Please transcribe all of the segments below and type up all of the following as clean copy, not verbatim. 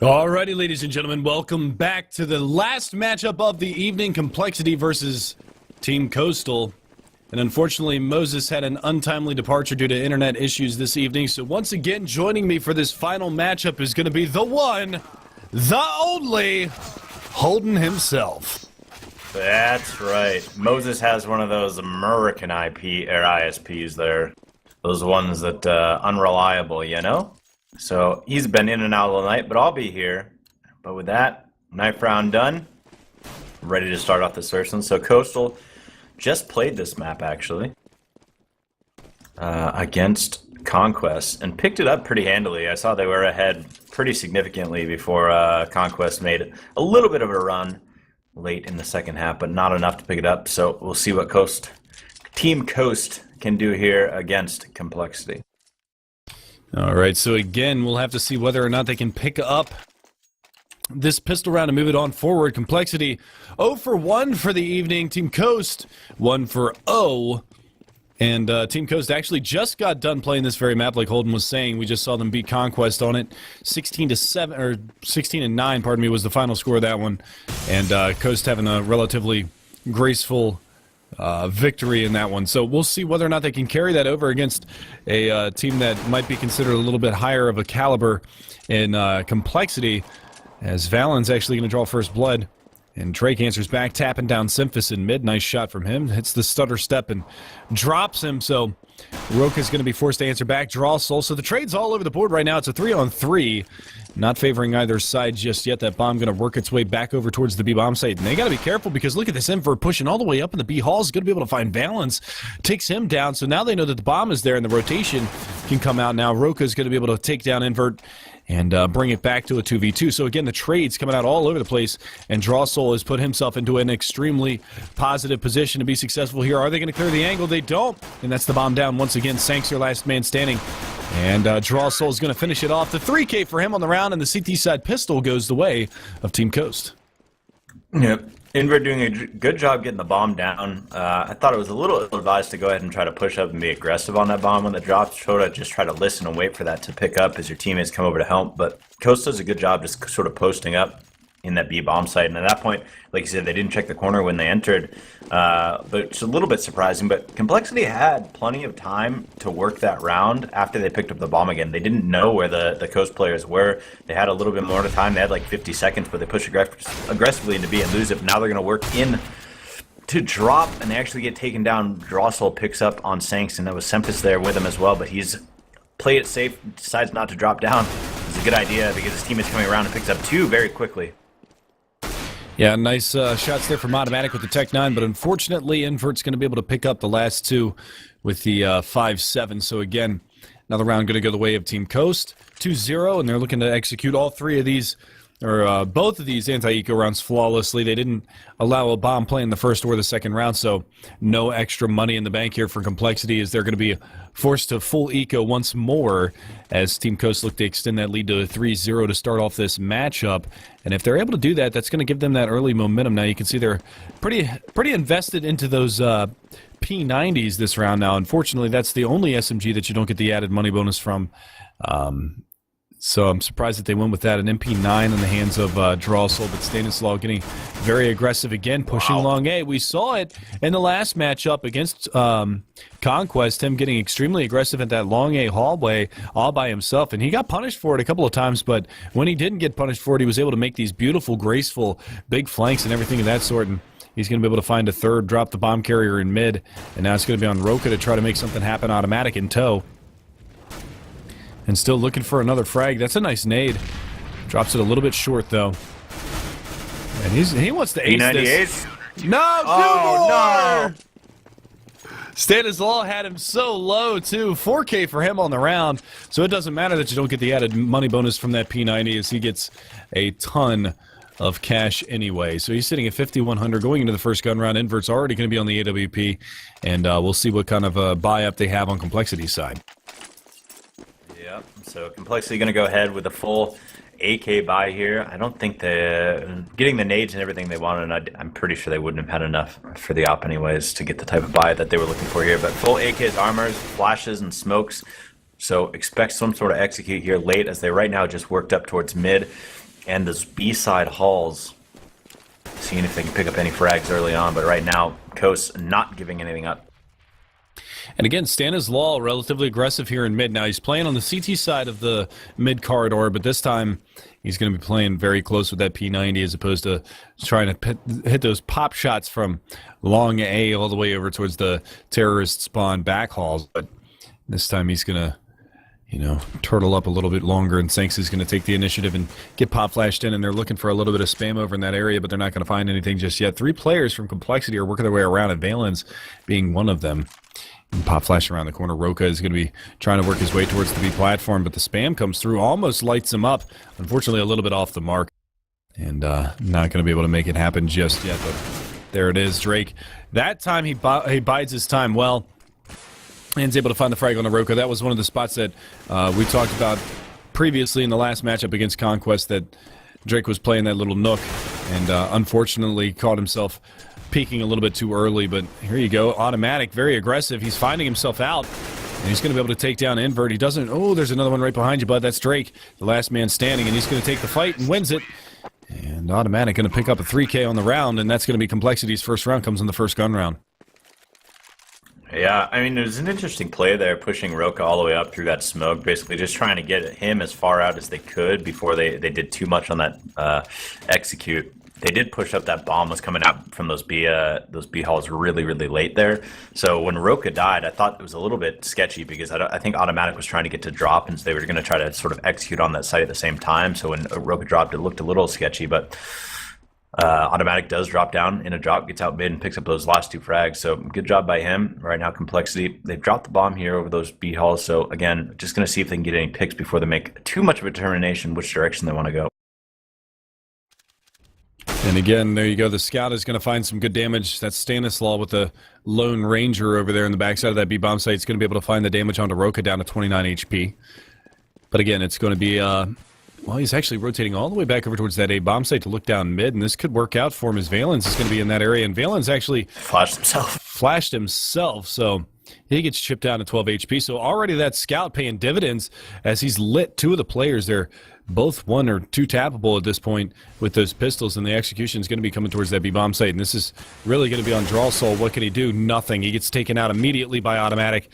Alrighty, ladies and gentlemen, welcome back to the last matchup of the evening, compLexity versus Team Coastal. And unfortunately, Moses had an untimely departure due to internet issues this evening, so once again, joining me for this final matchup is going to be the one, the only, Holden himself. That's right. Moses has one of those American IP or ISPs there. Those ones that unreliable, you know? So he's been in and out all night, but I'll be here. But with that, knife round done. Ready to start off the Surson. So Coastal just played this map actually against Conquest and picked it up pretty handily. I saw they were ahead pretty significantly before Conquest made a little bit of a run late in the second half, but not enough to pick it up. So we'll see what Team Coast can do here against compLexity. Alright, so again, we'll have to see whether or not they can pick up this pistol round and move it on forward. compLexity 0 for 1 for the evening. Team Coast 1 for 0. And Team Coast actually just got done playing this very map, like Holden was saying. We just saw them beat Conquest on it. 16-7 or 16-9, pardon me, was the final score of that one. And Coast having a relatively graceful victory in that one. So we'll see whether or not they can carry that over against a team that might be considered a little bit higher of a caliber in compLexity, as Valen's actually going to draw first blood. And Drake answers back, tapping down Symphus in mid. Nice shot from him. Hits the stutter step and drops him. So Roka's going to be forced to answer back. Draw Soul. So the trade's all over the board right now. It's a 3-on-3. Not favoring either side just yet. That bomb going to work its way back over towards the B bomb site. And they got to be careful because look at this invert pushing all the way up in the B hall. Is going to be able to find Valens. Takes him down. So now they know that the bomb is there and the rotation can come out now. Roka's going to be able to take down invert and bring it back to a 2v2. So again, the trade's coming out all over the place, and Draw Soul has put himself into an extremely positive position to be successful here. Are they going to clear the angle? They don't, and that's the bomb down once again. Sank's your last man standing, and Draw Soul is going to finish it off. The 3K for him on the round, and the CT side pistol goes the way of Team Coast. Yep. Invert doing a good job getting the bomb down. I thought it was a little ill-advised to go ahead and try to push up and be aggressive on that bomb when it drops. Just try to listen and wait for that to pick up as your teammates come over to help. But Coast does a good job just sort of posting up in that B bomb site. And at that point, like you said, they didn't check the corner when they entered. But it's a little bit surprising. But compLexity had plenty of time to work that round after they picked up the bomb again. They didn't know where the Coast players were. They had a little bit more time. They had like 50 seconds, but they pushed aggressively into B and lose it. But now they're going to work in to drop, and they actually get taken down. Drossel picks up on Sanks, and that was Sempus there with him as well. But he's played it safe, decides not to drop down. It's a good idea because his team is coming around and picks up two very quickly. Yeah, nice shots there from Automatic with the Tech 9, but unfortunately, Invert's going to be able to pick up the last two with the 5-7. So again, another round going to go the way of Team Coast, 2-0, and they're looking to execute all three of these, or both of these anti-eco rounds flawlessly. They didn't allow a bomb play in the first or the second round, so no extra money in the bank here for compLexity, as they're going to be forced to full eco once more as Team Coast look to extend that lead to a 3-0 to start off this matchup. And if they're able to do that, that's going to give them that early momentum. Now you can see they're pretty invested into those P90s this round now. Unfortunately, that's the only SMG that you don't get the added money bonus from. So I'm surprised that they went with that. An MP9 in the hands of Drossel, but Stanislaw getting very aggressive again, pushing long A. We saw it in the last matchup against Conquest, him getting extremely aggressive at that long A hallway all by himself, and he got punished for it a couple of times, but when he didn't get punished for it, he was able to make these beautiful, graceful, big flanks and everything of that sort, and he's going to be able to find a third, drop the bomb carrier in mid, and now it's going to be on Roka to try to make something happen. Automatic in tow. And still looking for another frag. That's a nice nade. Drops it a little bit short, though. And he wants to ace this. No, no! Stanislaw had him so low, too. 4K for him on the round. So it doesn't matter that you don't get the added money bonus from that P90, as he gets a ton of cash anyway. So he's sitting at 5,100 going into the first gun round. Invert's already going to be on the AWP. And we'll see what kind of buy-up they have on compLexity's side. So compLexity going to go ahead with a full AK buy here. I don't think getting the nades and everything they wanted, I'm pretty sure they wouldn't have had enough for the op anyways to get the type of buy that they were looking for here. But full AKs, armors, flashes, and smokes. So expect some sort of execute here late, as they right now just worked up towards mid. and those B-side halls, seeing if they can pick up any frags early on. But right now, Coast not giving anything up. And again, Stanislaw relatively aggressive here in mid. Now he's playing on the CT side of the mid corridor, but this time he's going to be playing very close with that P90 as opposed to trying to hit those pop shots from long A all the way over towards the terrorist spawn back halls. But this time he's going to, you know, turtle up a little bit longer, and Sanks is going to take the initiative and get pop flashed in, and they're looking for a little bit of spam over in that area, but they're not going to find anything just yet. 3 players from compLexity are working their way around, and Valens being one of them. And pop flash around the corner. Roka is going to be trying to work his way towards the B platform, but the spam comes through, almost lights him up. Unfortunately, a little bit off the mark, and not going to be able to make it happen just yet. But there it is, Drake. That time he bides his time well, and is able to find the frag on the Roka. That was one of the spots that we talked about previously in the last matchup against Conquest, that Drake was playing that little nook, and unfortunately caught himself peeking a little bit too early. But here you go, automatic, very aggressive. He's finding himself out, and he's going to be able to take down Invert. He doesn't. Oh, there's another one right behind you, bud. That's Drake, the last man standing, and he's going to take the fight and wins it. And automatic going to pick up a 3K on the round, and that's going to be compLexity's first round. Comes in the first gun round. Yeah, I mean, there's an interesting play there, pushing Roka all the way up through that smoke, basically just trying to get him as far out as they could before they did too much on that execute. They did push up. That bomb was coming out from those B halls really, really late there. So when Roka died, I thought it was a little bit sketchy because I think Automatic was trying to get to drop, and so they were going to try to sort of execute on that site at the same time. So when Roka dropped, it looked a little sketchy, but Automatic does drop down in a drop, gets out mid, and picks up those last 2 frags. So good job by him. Right now, compLexity, they've dropped the bomb here over those B halls. So again, just going to see if they can get any picks before they make too much of a determination which direction they want to go. And again, there you go. The scout is going to find some good damage. That's Stanislaw with the Lone Ranger over there in the backside of that B-bomb site. It's going to be able to find the damage onto Roka down to 29 HP. But again, it's going to be, well, he's actually rotating all the way back over towards that A-bomb site to look down mid, and this could work out for him as Valens is going to be in that area. And Valens actually flashed himself, so he gets chipped down to 12 HP. So already that scout paying dividends as he's lit 2 of the players there. Both 1 or 2 tappable at this point with those pistols, and the execution is going to be coming towards that B-bomb site. And this is really going to be on Draw Soul. What can he do? Nothing. He gets taken out immediately by Automatic.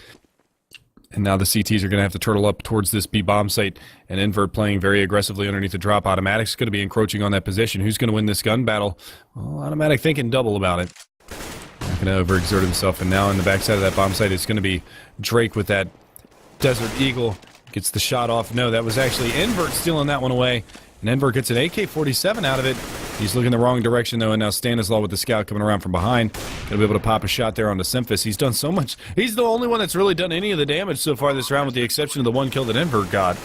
And now the CTs are going to have to turtle up towards this B-bomb site, and Invert playing very aggressively underneath the drop. Automatic's going to be encroaching on that position. Who's going to win this gun battle? Well, Automatic thinking double about it. Not going to overexert himself, and now in the backside of that bomb site, it's going to be Drake with that Desert Eagle. Gets the shot off. No, that was actually Invert stealing that one away. And Invert gets an AK-47 out of it. He's looking the wrong direction, though, and now Stanislaw with the scout coming around from behind. Going to be able to pop a shot there onto Simphis. He's done so much. He's the only one that's really done any of the damage so far this round, with the exception of the 1 kill that Invert got.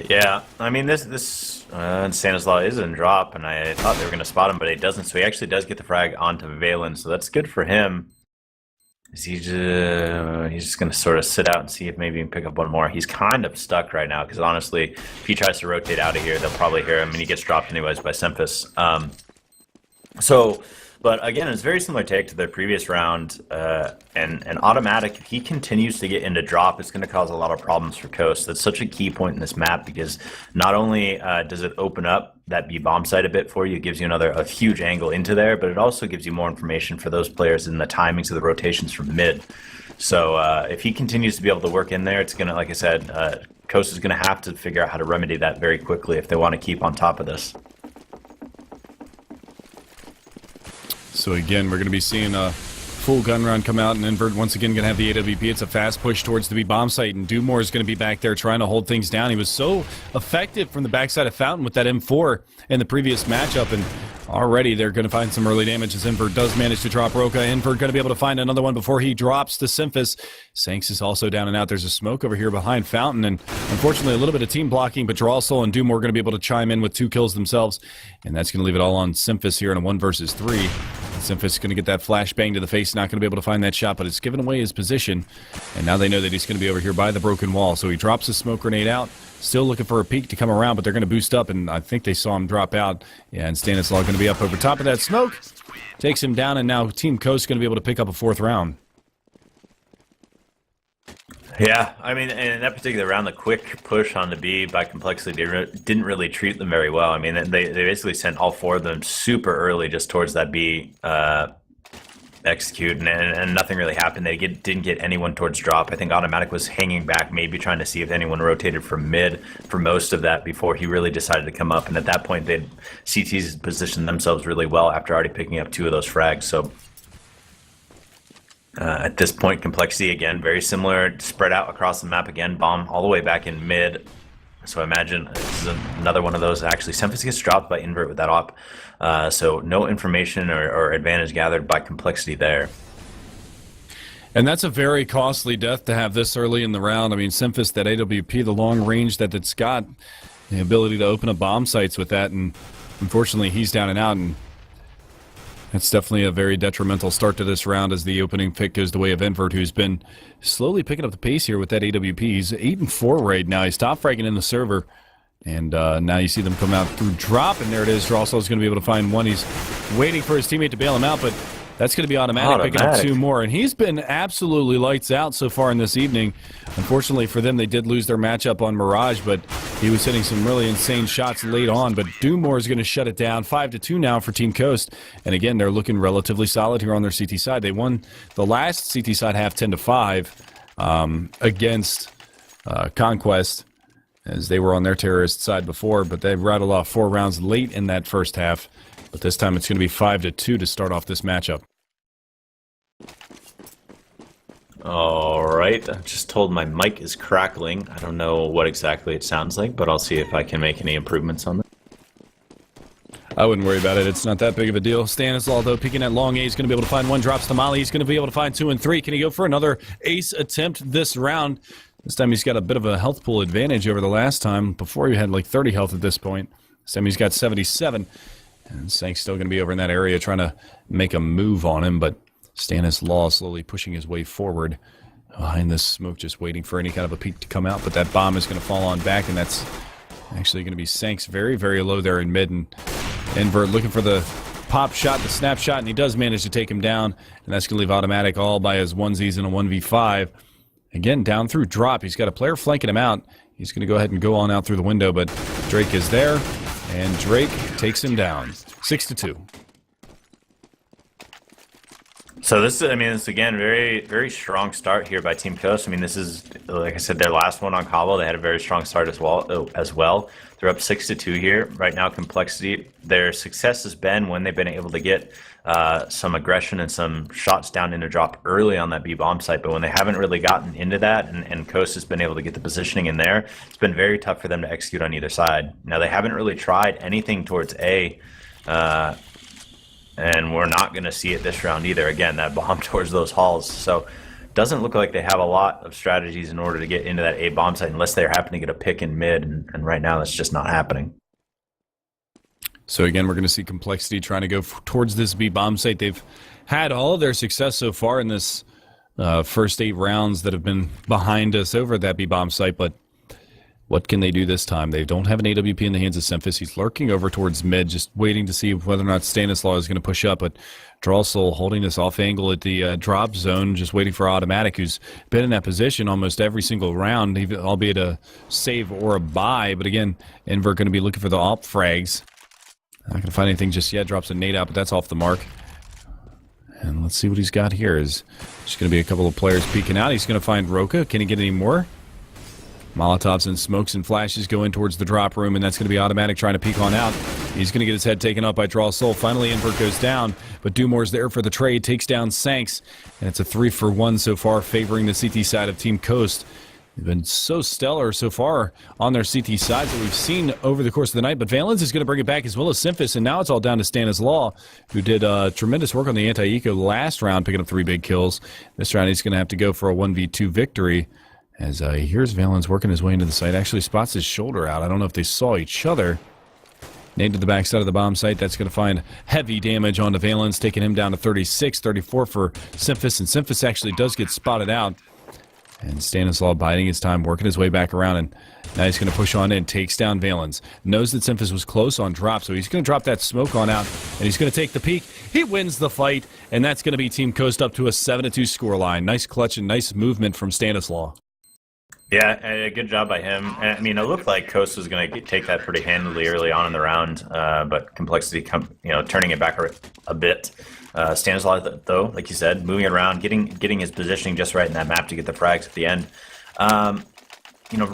Yeah, I mean, this Stanislaw is in drop, and I thought they were going to spot him, but he doesn't. So he actually does get the frag onto Valens, so that's good for him. He's just going to sort of sit out and see if maybe he can pick up 1 more. He's kind of stuck right now because, honestly, if he tries to rotate out of here, they'll probably hear him, and he gets dropped anyways by Simphis. But again, it's a very similar take to the previous round, and Automatic, if he continues to get into drop, it's going to cause a lot of problems for Coast. That's such a key point in this map because not only does it open up that B-bomb site a bit for you, it gives you a huge angle into there, but it also gives you more information for those players in the timings of the rotations from mid. So if he continues to be able to work in there, it's going to, like I said, Coast is going to have to figure out how to remedy that very quickly if they want to keep on top of this. So again, we're going to be seeing a full gun round come out, and Invert once again going to have the AWP. It's a fast push towards the B-bomb site, and Dumore is going to be back there trying to hold things down. He was so effective from the backside of Fountain with that M4 in the previous matchup, and already they're going to find some early damage as Invert does manage to drop Roka. Invert going to be able to find another one before he drops to Simphis. Sanks is also down and out. There's a smoke over here behind Fountain, and unfortunately a little bit of team blocking, but Draw Soul and Dumore are going to be able to chime in with 2 kills themselves, and that's going to leave it all on Simphis here in a 1 versus 3. Simphis is going to get that flashbang to the face, not going to be able to find that shot, but it's given away his position, and now they know that he's going to be over here by the broken wall. So he drops a smoke grenade out, still looking for a peek to come around, but they're going to boost up, and I think they saw him drop out. Yeah, and Stanislaw going to be up over top of that smoke, takes him down, and now Team Coast is going to be able to pick up a 4th round. Yeah, I mean, in that particular round, the quick push on the B by compLexity didn't really treat them very well. I mean, they basically sent all four of them super early just towards that B execute, and nothing really happened. They didn't get anyone towards drop. I think Automatic was hanging back, maybe trying to see if anyone rotated from mid for most of that before he really decided to come up. And at that point, CT's positioned themselves really well after already picking up 2 of those frags. So at this point, compLexity again, very similar, spread out across the map again, bomb all the way back in mid. So I imagine this is another one of those. Actually, Semphis gets dropped by Invert with that op. So no information or advantage gathered by compLexity there. And that's a very costly death to have this early in the round. I mean, Semphis, that AWP, the long range that it's got, the ability to open up bomb sites with that, and unfortunately he's down and out, and that's definitely a very detrimental start to this round as the opening pick goes the way of Invert, who's been slowly picking up the pace here with that AWP. He's 8-4 right now. He's top fragging in the server. And now you see them come out through drop, and there it is. Drawsell's going to be able to find one. He's waiting for his teammate to bail him out, but that's going to be automatic, picking up 2 more. And he's been absolutely lights out so far in this evening. Unfortunately for them, they did lose their matchup on Mirage, but he was hitting some really insane shots late on. But Doomore is going to shut it down. 5-2 now for Team Coast. And again, they're looking relatively solid here on their CT side. They won the last CT side half 10-5 against Conquest, as they were on their terrorist side before, but they rattled off 4 rounds late in that first half. But this time it's going to be 5-2 to start off this matchup. All right, I'm just told my mic is crackling. I don't know what exactly it sounds like, but I'll see if I can make any improvements on that. I wouldn't worry about it. It's not that big of a deal. Stanislaw, though, peeking at long A, he's going to be able to find 1. Drops to Molly. He's going to be able to find 2 and 3. Can he go for another ace attempt this round? This time he's got a bit of a health pool advantage over the last time. Before he had like 30 health at this point. This time he's got 77. And Sank's still going to be over in that area trying to make a move on him. But Stanislaw slowly pushing his way forward behind this smoke, just waiting for any kind of a peek to come out. But that bomb is going to fall on back, and that's actually going to be Sank's very, very low there in mid. And Invert looking for the pop shot, the snapshot, and he does manage to take him down. And that's going to leave Automatic all by his onesies in a 1v5. Again, down through drop. He's got a player flanking him out. He's going to go ahead and go on out through the window, but Drake is there, and Drake takes him down. 6-2. So this is, I mean, this again, very, very strong start here by Team Coast. I mean, this is, like I said, their last one on Cbble. They had a very strong start as well. They're up 6-2 here. Right now, compLexity, their success has been when they've been able to get some aggression and some shots down into drop early on that B bomb site. But when they haven't really gotten into that, and Coast has been able to get the positioning in there, it's been very tough for them to execute on either side. Now, they haven't really tried anything towards A, and we're not going to see it this round either. Again, that bomb towards those halls. So doesn't look like they have a lot of strategies in order to get into that A bomb site unless they're happening to get a pick in mid, and right now that's just not happening. So again, we're going to see compLexity trying to go towards this B bomb site. They've had all of their success so far in this first 8 rounds that have been behind us over at that B bomb site, but what can they do this time? They don't have an AWP in the hands of Semphis. He's lurking over towards mid, just waiting to see whether or not Stanislaw is going to push up. But Drossel holding this off angle at the drop zone, just waiting for Automatic, who's been in that position almost every single round, albeit a save or a buy. But again, Invert going to be looking for the op frags. Not going to find anything just yet. Drops a nade out, but that's off the mark. And let's see what he's got here. Is just going to be a couple of players peeking out. He's going to find Roka. Can he get any more? Molotovs and smokes and flashes go in towards the drop room, and that's going to be Automatic trying to peek on out. He's going to get his head taken up by Drossel. Finally, Invert goes down, but Dumore's there for the trade, takes down Sanks, and it's a 3-for-1 so far, favoring the CT side of Team Coast. They've been so stellar so far on their CT sides that we've seen over the course of the night, but Valens is going to bring it back as well as Semphis, and now it's all down to Stanislaw, who did tremendous work on the anti-eco last round, picking up 3 big kills. This round he's going to have to go for a 1v2 victory. As here's Valens working his way into the site. Actually spots his shoulder out. I don't know if they saw each other. Nade to the backside of the bomb site. That's going to find heavy damage onto Valens, taking him down to 36, 34 for Semphis. And Semphis actually does get spotted out. And Stanislaw biding his time, working his way back around. And now he's going to push on in, takes down Valens. Knows that Semphis was close on drop, so he's going to drop that smoke on out. And he's going to take the peek. He wins the fight. And that's going to be Team Coast up to a 7-2 scoreline. Nice clutch and nice movement from Stanislaw. Yeah, good job by him. And, I mean, it looked like Coast was going to take that pretty handily early on in the round, but complexity, turning it back a bit. Stanislaw, though, like you said, moving it around, getting his positioning just right in that map to get the frags at the end.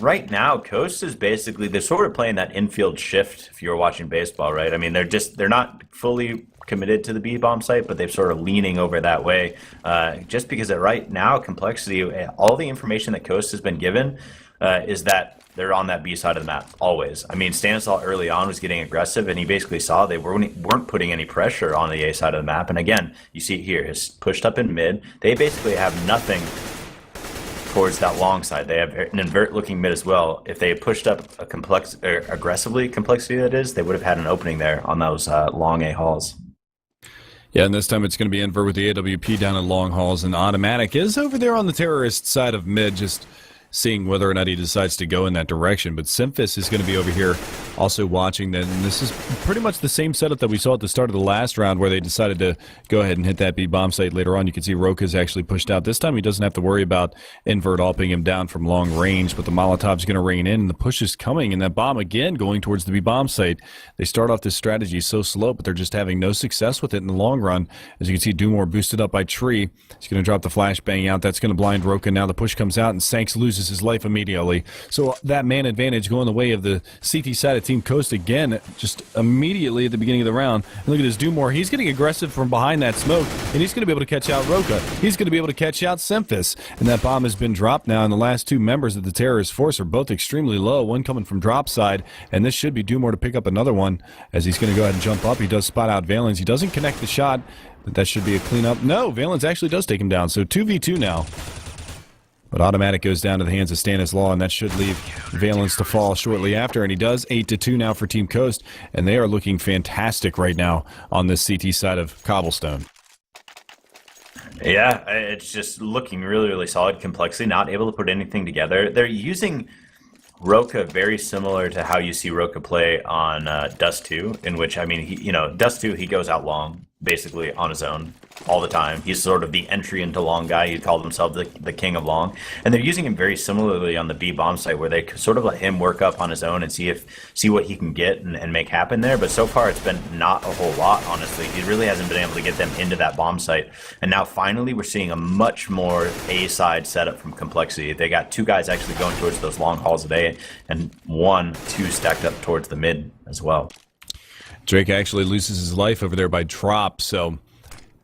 Right now, Coast is they're sort of playing that infield shift. If you were watching baseball, right? I mean, they're not fully committed to the B bomb site, but they're sort of leaning over that way. Just because right now, complexity, all the information that Coast has been given is that they're on that B side of the map always. I mean, Stanislaw early on was getting aggressive, and he basically saw they weren't putting any pressure on the A side of the map. And again, you see it here, he's pushed up in mid. They basically have nothing towards that long side. They have an invert looking mid as well. If they had pushed up aggressively, complexity that is, they would have had an opening there on those long A halls. Yeah, and this time it's going to be invert with the AWP down in long halls, and automatic is over there on the terrorist side of mid, just seeing whether or not he decides to go in that direction. But Simphis is going to be over here also watching that. And this is pretty much the same setup that we saw at the start of the last round, where they decided to go ahead and hit that B bomb site later on. You can see Roka's actually pushed out. This time he doesn't have to worry about invert alping him down from long range, but the Molotov's going to rain in, and the push is coming, and that bomb again going towards the B bomb site. They start off this strategy so slow, but they're just having no success with it in the long run. As you can see, Dumore boosted up by Tree. He's going to drop the flashbang out. That's going to blind Roka. Now the push comes out, and Sanks loses his life immediately. So that man advantage going the way of the CT side of Team Coast again, just immediately at the beginning of the round. And look at this Dumore. He's getting aggressive from behind that smoke, and he's going to be able to catch out Roka. He's going to be able to catch out Simphis. And that bomb has been dropped now, and the last two members of the terrorist force are both extremely low, one coming from drop side, and this should be Dumore to pick up another one as he's going to go ahead and jump up. He does spot out Valens. He doesn't connect the shot, but that should be a cleanup. No, Valens actually does take him down, so 2v2 now. But automatic goes down to the hands of Stanislaw, and that should leave Valens to fall shortly after, and he does. 8-2 now for Team Coast, and they are looking fantastic right now on this CT side of Cobblestone. Yeah, it's just looking really, really solid. Complexity, not able to put anything together. They're using Roka very similar to how you see Roka play on Dust 2, in which, I mean, Dust 2, he goes out long, basically on his own all the time. He's sort of the entry into long guy. He called himself the king of long. And they're using him very similarly on the B bomb site, where they sort of let him work up on his own and see what he can get and make happen there. But so far it's been not a whole lot, honestly. He really hasn't been able to get them into that bomb site. And now finally we're seeing a much more A side setup from Complexity. They got two guys actually going towards those long halls of A, and two stacked up towards the mid as well. Drake actually loses his life over there by drop, so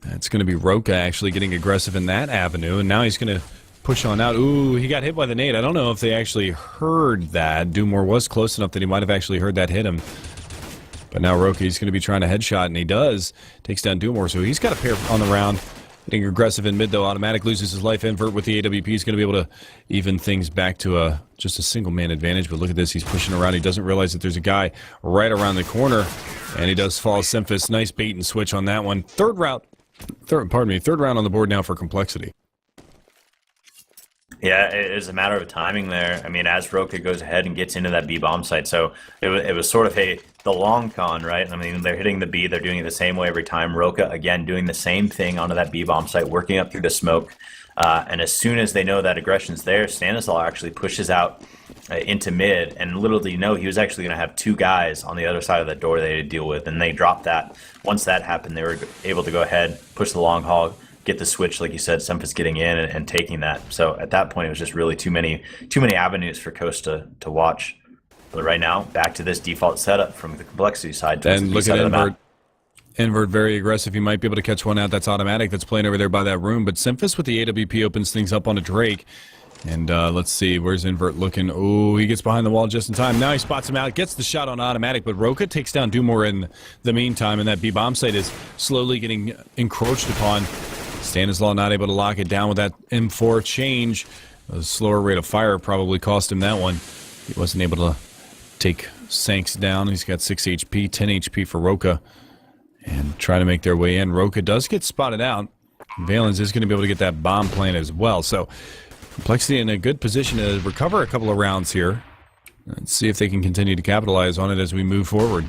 it's going to be Roka actually getting aggressive in that avenue, and now he's going to push on out. Ooh, he got hit by the nade. I don't know if they actually heard that. Dumore was close enough that he might have actually heard that hit him. But now Roka, he's going to be trying to headshot, and he does. Takes down Dumore, so he's got a pair on the round. Getting aggressive in mid, though. Automatic loses his life. Invert with the AWP. He's going to be able to even things back to just a single-man advantage. But look at this. He's pushing around. He doesn't realize that there's a guy right around the corner. And he does fall Simphis. Nice bait and switch on that one. Third round on the board now for Complexity. Yeah, it is a matter of timing there. I mean, as Roka goes ahead and gets into that B bomb site, so it was sort of the long con, right? I mean, they're hitting the B, they're doing it the same way every time. Roka, again, doing the same thing onto that B bomb site, working up through the smoke. And as soon as they know that aggression's there, Stanislaw actually pushes out into mid, and little did he know he was actually going to have two guys on the other side of the door they had to deal with, and they dropped that. Once that happened, they were able to go ahead, push the long haul, get the switch, like you said, Simphis getting in and taking that. So at that point, it was just really too many avenues for Coast to watch. But right now, back to this default setup from the Complexity side. And look at Invert. Invert very aggressive. He might be able to catch one out. That's automatic. That's playing over there by that room. But Simphis with the AWP opens things up on a Drake. And let's see, where's Invert looking? Oh, he gets behind the wall just in time. Now he spots him out, gets the shot on automatic, but Roka takes down Dumore in the meantime, and that B-bomb site is slowly getting encroached upon. Stanislaw not able to lock it down with that M4 change. A slower rate of fire probably cost him that one. He wasn't able to take Sanks down. He's got 6 HP, 10 HP for Roka. And try to make their way in. Roka does get spotted out. Valens is going to be able to get that bomb plant as well. So Complexity in a good position to recover a couple of rounds here. Let's see if they can continue to capitalize on it as we move forward.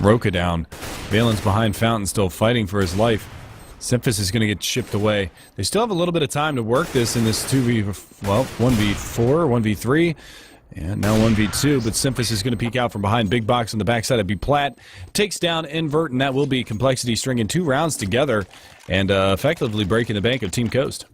Roka down. Valens behind Fountain, still fighting for his life. Simphis is going to get shipped away. They still have a little bit of time to work this in this 1v4, 1v3, and now 1v2, but Simphis is going to peek out from behind Big Box on the backside of B Plat, takes down Invert, and that will be compLexity stringing 2 rounds together and effectively breaking the bank of Team Coast.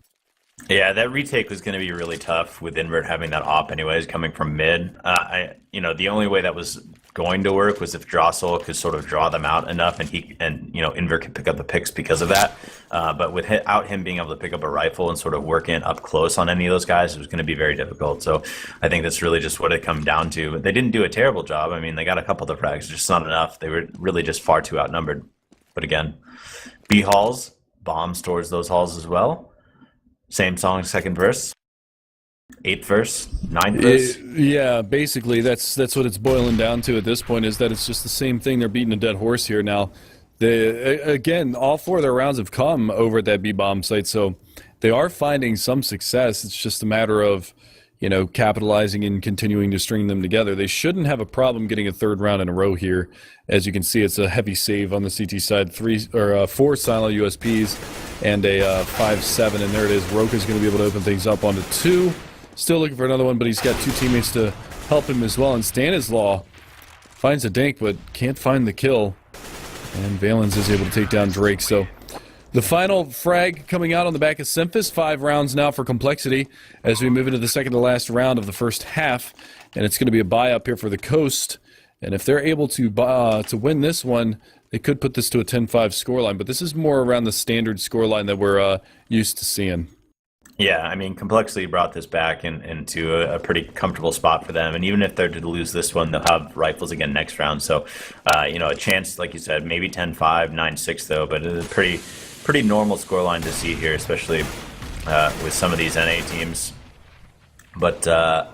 Yeah, that retake was going to be really tough with Invert having that op anyways, coming from mid. The only way that was going to work was if Drossel could sort of draw them out enough, and Invert could pick up the picks because of that. But without him being able to pick up a rifle and sort of work in up close on any of those guys, it was going to be very difficult. So I think that's really just what it come down to. But they didn't do a terrible job. I mean, they got a couple of the frags, just not enough. They were really just far too outnumbered. But again, B halls, bombs towards those halls as well. Same song, second verse, 8th verse, 9th verse. Yeah, basically that's what it's boiling down to at this point, is that it's just the same thing. They're beating a dead horse here now. Again, all 4 of their rounds have come over at that B-bomb site, so they are finding some success. It's just a matter of, capitalizing and continuing to string them together. They shouldn't have a problem getting a 3rd round in a row here. As you can see, it's a heavy save on the CT side. 4 silent USPs and a 5-7, and there it is. Roka's going to be able to open things up onto 2. Still looking for another one, but he's got 2 teammates to help him as well. And Stanislaw finds a dink, but can't find the kill. And Valens is able to take down Drake. So the final frag coming out on the back of Simphis. 5 rounds now for compLexity as we move into the second to last round of the first half. And it's going to be a buy up here for the Coast. And if they're able to win this one, they could put this to a 10-5 scoreline. But this is more around the standard scoreline that we're used to seeing. Yeah, I mean, compLexity brought this back into a pretty comfortable spot for them. And even if they're to lose this one, they'll have rifles again next round. So, a chance, like you said, maybe 10-5, 9-6 though. But it's a pretty normal scoreline to see here, especially with some of these NA teams. But a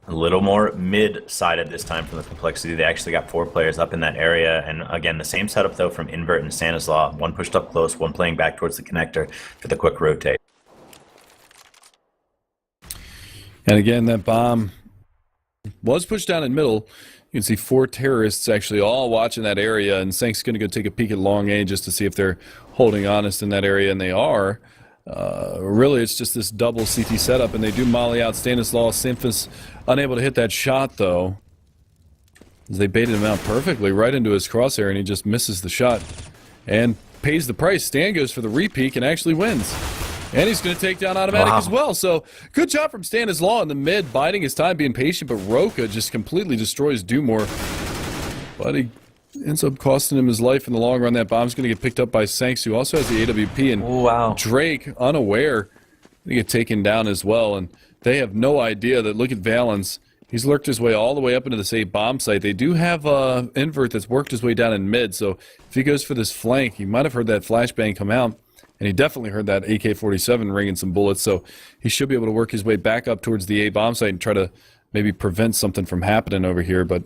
little more mid-sided this time from the compLexity. They actually got 4 players up in that area. And again, the same setup though from Invert and Stanislaw. One pushed up close, one playing back towards the connector for the quick rotate. And again, that bomb was pushed down in middle. You can see 4 terrorists actually all watching that area, and Sank's going to go take a peek at long A just to see if they're holding honest in that area, and they are. Really, it's just this double CT setup, and they do molly out Stanislaw. Simphis unable to hit that shot, though, as they baited him out perfectly right into his crosshair, and he just misses the shot and pays the price. Stan goes for the repeat and actually wins. And he's going to take down Automatic as well. So good job from Stanislaw in the mid, biding his time, being patient, but Roka just completely destroys Dumore. But he ends up costing him his life in the long run. That bomb's going to get picked up by Sanks, who also has the AWP, and Drake, unaware, they get taken down as well. And they have no idea that, look at Valens. He's lurked his way all the way up into the safe bomb site. They do have Invert that's worked his way down in mid, so if he goes for this flank, he might have heard that flashbang come out. And he definitely heard that AK-47 ringing some bullets, so he should be able to work his way back up towards the A bomb site and try to maybe prevent something from happening over here. But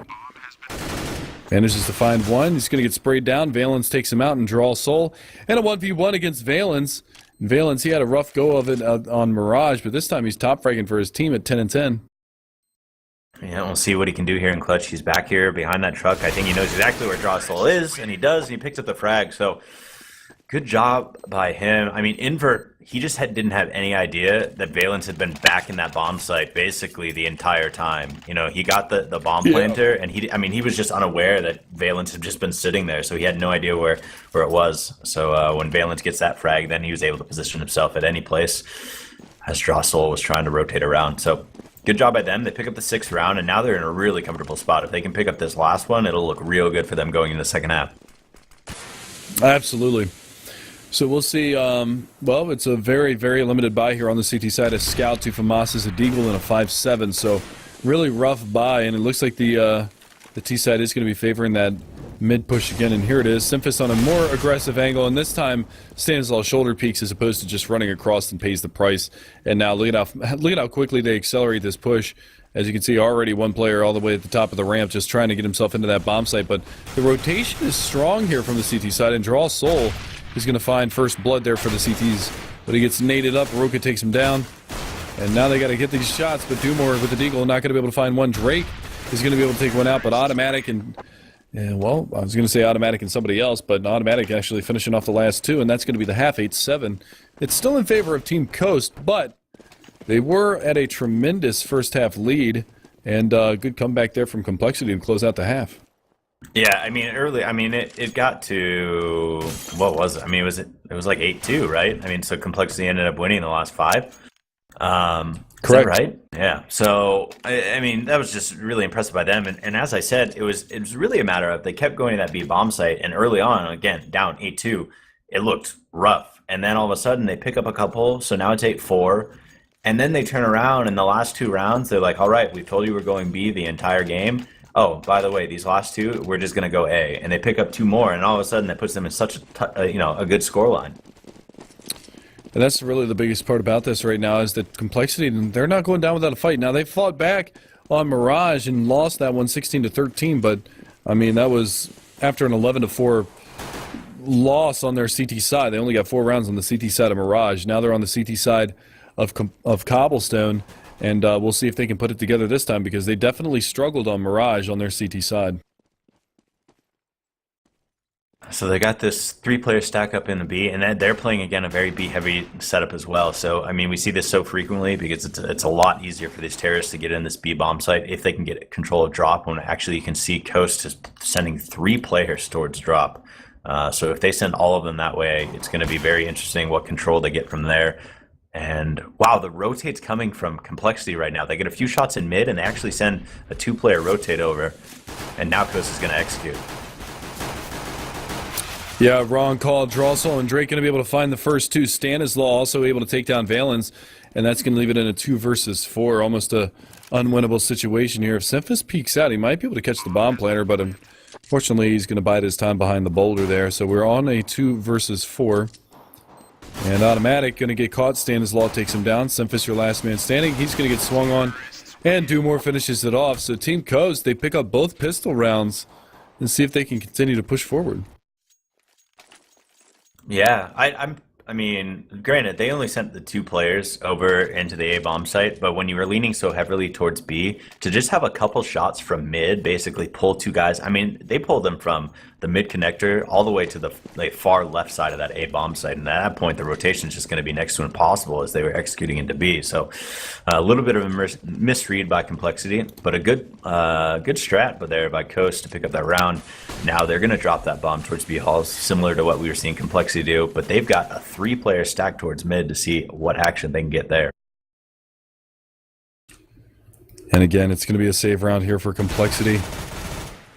manages to find one. He's going to get sprayed down. Valens takes him out and draws Soul. And a 1v1 against Valens. And Valens, he had a rough go of it on Mirage, but this time he's top fragging for his team at 10-10. Yeah, we'll see what he can do here in clutch. He's back here behind that truck. I think he knows exactly where Drossel is, and he does, and he picks up the frag. So good job by him. I mean, Invert, he just didn't have any idea that Valens had been back in that bomb site basically the entire time. He got the bomb planter, and he was just unaware that Valens had just been sitting there, so he had no idea where it was. So when Valens gets that frag, then he was able to position himself at any place as Drossel was trying to rotate around. So good job by them. They pick up the 6th round, and now they're in a really comfortable spot. If they can pick up this last one, it'll look real good for them going into the second half. Absolutely. So we'll see. Well, it's a very, very limited buy here on the CT side. A Scout, 2 FAMASas, a Deagle, and a 5-7. So really rough buy, and it looks like the T side is going to be favoring that mid push again. And here it is. Simphis on a more aggressive angle, and this time Stanislaw shoulder peaks as opposed to just running across and pays the price. And now look at how quickly they accelerate this push. As you can see, already one player all the way at the top of the ramp just trying to get himself into that bomb site. But the rotation is strong here from the CT side, and Draw Soul is going to find first blood there for the CTs. But he gets naded up. Roka takes him down. And now they got to get these shots. But Dumore with the Deagle not going to be able to find one. Drake is going to be able to take one out. But Automatic and Yeah, well, I was going to say Automatic and somebody else, but Automatic actually finishing off the last two, and that's going to be the half, 8-7. It's still in favor of Team Coast, but they were at a tremendous first half lead, and good comeback there from compLexity to close out the half. Yeah, I mean, early. I mean, it got to what was it? I mean, it was like 8-2, right? I mean, so compLexity ended up winning the last 5. Correct. Is that right? Yeah. So I mean, that was just really impressive by them. And as I said, it was really a matter of they kept going to that B bomb site, and early on, again down 8-2, it looked rough. And then all of a sudden they pick up a couple, so now it's 8-4. And then they turn around in the last 2 rounds, they're like, all right, we told you we're going B the entire game. Oh, by the way, these last 2, we're just going to go A. And they pick up 2 more, and all of a sudden that puts them in such a good scoreline. And that's really the biggest part about this right now is that compLexity, they're not going down without a fight. Now, they fought back on Mirage and lost that one 16-13, but, I mean, that was after an 11-4 loss on their CT side. They only got 4 rounds on the CT side of Mirage. Now they're on the CT side of Cobblestone, and we'll see if they can put it together this time because they definitely struggled on Mirage on their CT side. So they got this 3-player stack up in the B, and they're playing, again, a very B-heavy setup as well. So, I mean, we see this so frequently because it's a lot easier for these terrorists to get in this B bomb site if they can get control of drop, when actually you can see Coast is sending 3 players towards drop. So if they send all of them that way, it's going to be very interesting what control they get from there. And, wow, the rotate's coming from compLexity right now. They get a few shots in mid, and they actually send a 2-player rotate over, and now Coast is going to execute. Yeah, wrong call. Drossel and Drake going to be able to find the first 2. Stanislaw also able to take down Valens, and that's going to leave it in a 2 versus 4, almost a unwinnable situation here. If Semphis peeks out, he might be able to catch the bomb planter, but unfortunately he's going to bide his time behind the boulder there. So we're on a 2 versus 4. And Automatic going to get caught. Stanislaw takes him down. Semphis, your last man standing. He's going to get swung on, and Dumore finishes it off. So Team Coast, they pick up both pistol rounds and see if they can continue to push forward. Yeah, I mean, granted, they only sent the 2 players over into the A bomb site, but when you were leaning so heavily towards B, to just have a couple shots from mid, basically pull 2 guys. I mean, they pulled them from the mid connector all the way to the far left side of that A bomb site, and at that point, the rotation is just going to be next to impossible as they were executing into B. So, a little bit of a misread by compLexity, but a good strat, but there by Coast to pick up that round. Now they're going to drop that bomb towards B halls, similar to what we were seeing compLexity do, but they've got a 3-player stack towards mid to see what action they can get there. And again, it's going to be a save round here for compLexity.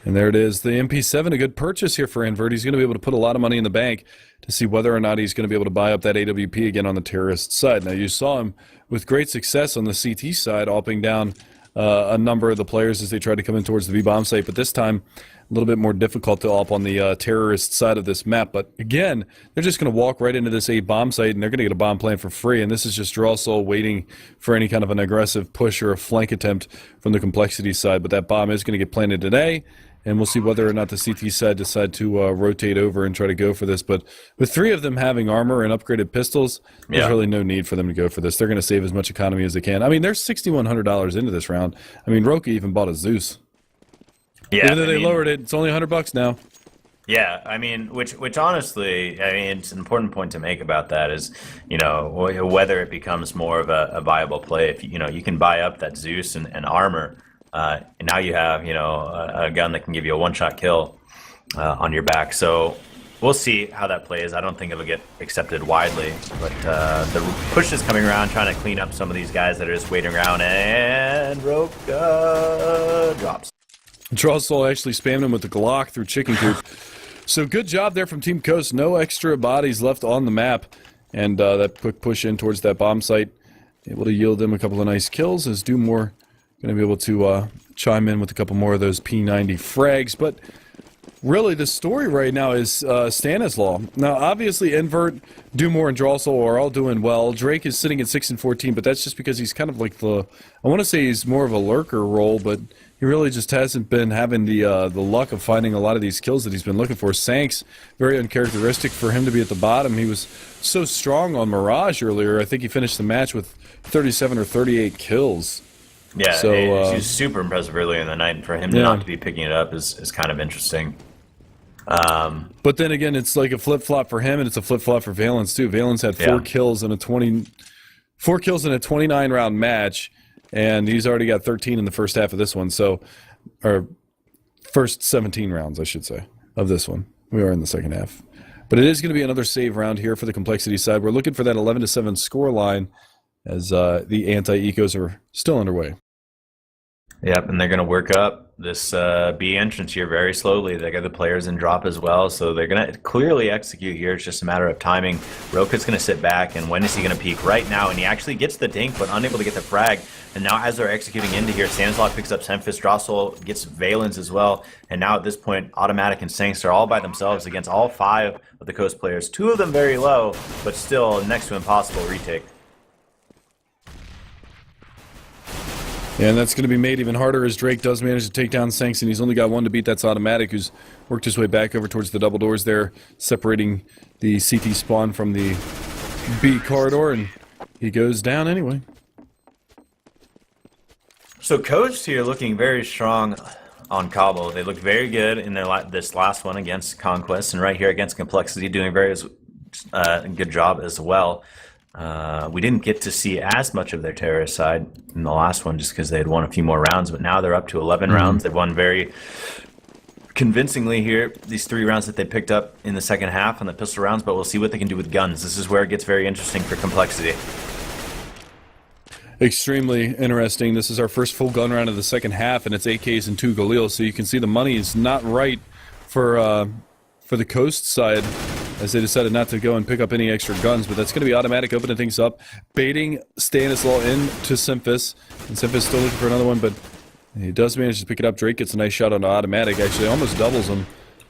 And there it is. The MP7, a good purchase here for Invert. He's going to be able to put a lot of money in the bank to see whether or not he's going to be able to buy up that AWP again on the terrorist side. Now, you saw him with great success on the CT side, alping down a number of the players as they tried to come in towards the B-bomb site, but this time a little bit more difficult to up on the terrorist side of this map. But again, they're just going to walk right into this A-bomb site, and they're going to get a bomb plant for free, and this is just Drossel waiting for any kind of an aggressive push or a flank attempt from the compLexity side. But that bomb is going to get planted today, and we'll see whether or not the CT side decide to rotate over and try to go for this. But with 3 of them having armor and upgraded pistols, there's really no need for them to go for this. They're going to save as much economy as they can. I mean, they're $6,100 into this round. I mean, Roka even bought a Zeus. Yeah, even though they lowered it, it's only $100 now. Yeah, I mean, which honestly, I mean, it's an important point to make about that is, you know, whether it becomes more of a viable play. If you can buy up that Zeus and armor, and now you have a gun that can give you a 1-shot kill on your back. So we'll see how that plays. I don't think it'll get accepted widely, but the push is coming around, trying to clean up some of these guys that are just waiting around, and Roka drops. Drossel actually spammed him with the Glock through Chicken Coop. So good job there from Team Coast. No extra bodies left on the map. And that quick push in towards that bomb site, able to yield them a couple of nice kills as Dumore going to be able to chime in with a couple more of those P90 frags. But really the story right now is Stanislaw. Now obviously Invert, Dumore, and Drossel are all doing well. Drake is sitting at 6-14, but that's just because he's kind of like I want to say he's more of a lurker role, but he really just hasn't been having the luck of finding a lot of these kills that he's been looking for. Sanks, very uncharacteristic for him to be at the bottom. He was so strong on Mirage earlier. I think he finished the match with 37 or 38 kills. Yeah, So he was super impressive earlier in the night, and for him yeah. not to be picking it up is kind of interesting. But then again, it's like a flip-flop for him, and it's a flip-flop for Valence, too. Valence had 4 kills in a 29-round match, and he's already got 13 in the first half of this one. So, or first 17 rounds, I should say, of this one. We are in the second half. But it is going to be another save round here for the complexity side. We're looking for that 11-7 score line as the anti-ecos are still underway. Yep, and they're going to work up this B entrance here very slowly. They got the players in drop as well, so they're going to clearly execute here. It's just a matter of timing. Roka's going to sit back, and when is he going to peek? Right now, and he actually gets the dink, but unable to get the frag. And now as they're executing into here, Stanislav picks up Semphis, Drossel gets Valence as well, and now at this point, Automatic and Sanks are all by themselves against all 5 of the Coast players. 2 of them very low, but still next to impossible retake. Yeah, and that's going to be made even harder as Drake does manage to take down Sanks, and he's only got 1 to beat. That's Automatic, who's worked his way back over towards the double doors there, separating the CT spawn from the B corridor, and he goes down anyway. So Coast here looking very strong on Cbble. They looked very good in their this last one against Conquest, and right here against complexity, doing a very good job as well. We didn't get to see as much of their terrorist side in the last one just because they had won a few more rounds, but now they're up to 11 rounds. They've won very convincingly here, these 3 rounds that they picked up in the second half on the pistol rounds, but we'll see what they can do with guns. This is where it gets very interesting for complexity. Extremely interesting. This is our first full gun round of the second half, and it's AKs and 2 Galil, so you can see the money is not right for the Coast side, as they decided not to go and pick up any extra guns, but that's going to be Automatic opening things up, baiting Stanislaw into Semphis, and Semphis still looking for another one, but he does manage to pick it up. Drake gets a nice shot on Automatic, actually almost doubles him,